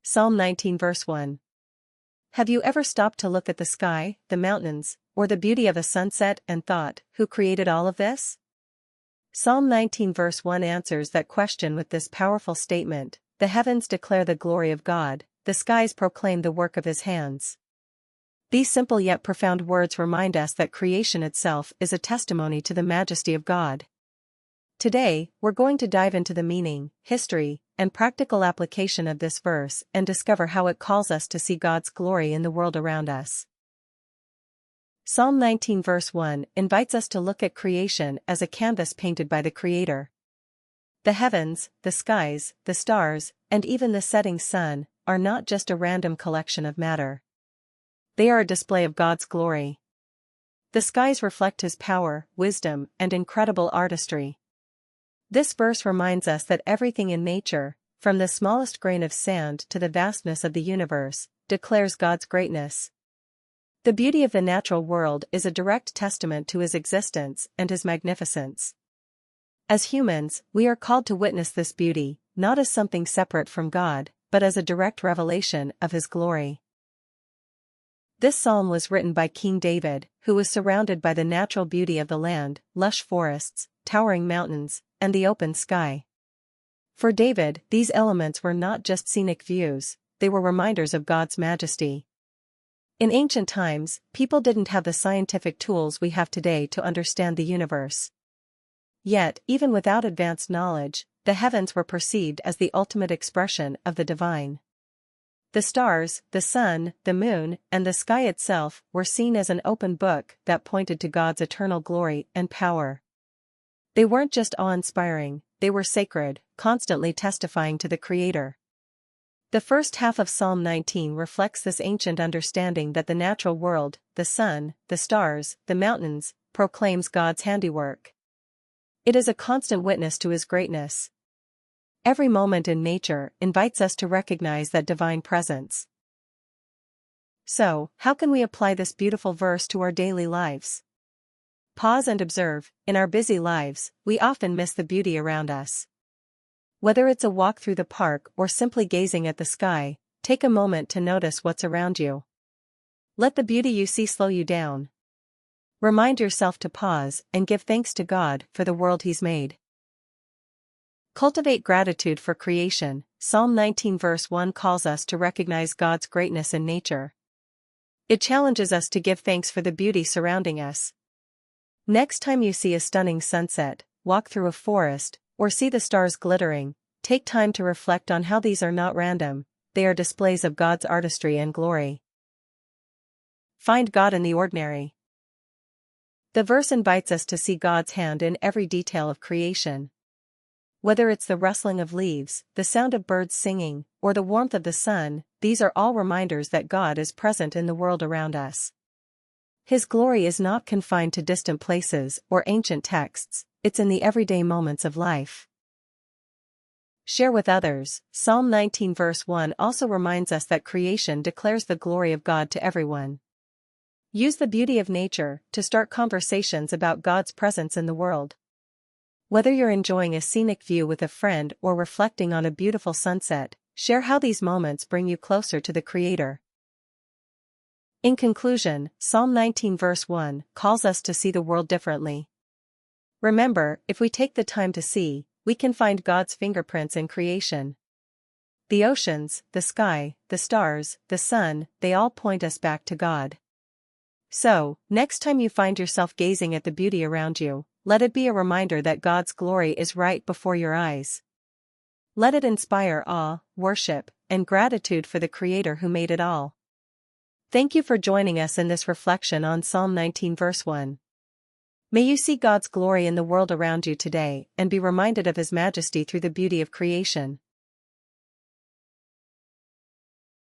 Psalm 19 verse 1. Have you ever stopped to look at the sky, the mountains, or the beauty of a sunset and thought, who created all of this? Psalm 19 verse 1 answers that question with this powerful statement: the heavens declare the glory of God, the skies proclaim the work of his hands. These simple yet profound words remind us that creation itself is a testimony to the majesty of God. Today, we're going to dive into the meaning, history, and practical application of this verse and discover how it calls us to see God's glory in the world around us. Psalm 19 verse 1 invites us to look at creation as a canvas painted by the Creator. The heavens, the skies, the stars, and even the setting sun are not just a random collection of matter. They are a display of God's glory. The skies reflect his power, wisdom, and incredible artistry. This verse reminds us that everything in nature, from the smallest grain of sand to the vastness of the universe, declares God's greatness. The beauty of the natural world is a direct testament to his existence and his magnificence. As humans, we are called to witness this beauty, not as something separate from God, but as a direct revelation of his glory. This psalm was written by King David, who was surrounded by the natural beauty of the land, lush forests, towering mountains, and the open sky. For David, these elements were not just scenic views, they were reminders of God's majesty. In ancient times, people didn't have the scientific tools we have today to understand the universe. Yet, even without advanced knowledge, the heavens were perceived as the ultimate expression of the divine. The stars, the sun, the moon, and the sky itself were seen as an open book that pointed to God's eternal glory and power. They weren't just awe-inspiring, they were sacred, constantly testifying to the Creator. The first half of Psalm 19 reflects this ancient understanding that the natural world, the sun, the stars, the mountains, proclaims God's handiwork. It is a constant witness to his greatness. Every moment in nature invites us to recognize that divine presence. So, how can we apply this beautiful verse to our daily lives? Pause and observe. In our busy lives, we often miss the beauty around us. Whether it's a walk through the park or simply gazing at the sky, take a moment to notice what's around you. Let the beauty you see slow you down. Remind yourself to pause and give thanks to God for the world he's made. Cultivate gratitude for creation. Psalm 19 verse 1 calls us to recognize God's greatness in nature. It challenges us to give thanks for the beauty surrounding us. Next time you see a stunning sunset, walk through a forest, or see the stars glittering, take time to reflect on how these are not random, they are displays of God's artistry and glory. Find God in the ordinary. The verse invites us to see God's hand in every detail of creation. Whether it's the rustling of leaves, the sound of birds singing, or the warmth of the sun, these are all reminders that God is present in the world around us. His glory is not confined to distant places or ancient texts, it's in the everyday moments of life. Share with others. Psalm 19 verse 1 also reminds us that creation declares the glory of God to everyone. Use the beauty of nature to start conversations about God's presence in the world. Whether you're enjoying a scenic view with a friend or reflecting on a beautiful sunset, share how these moments bring you closer to the Creator. In conclusion, Psalm 19 verse 1 calls us to see the world differently. Remember, if we take the time to see, we can find God's fingerprints in creation. The oceans, the sky, the stars, the sun, they all point us back to God. So, next time you find yourself gazing at the beauty around you, let it be a reminder that God's glory is right before your eyes. Let it inspire awe, worship, and gratitude for the Creator who made it all. Thank you for joining us in this reflection on Psalm 19 verse 1. May you see God's glory in the world around you today and be reminded of his majesty through the beauty of creation.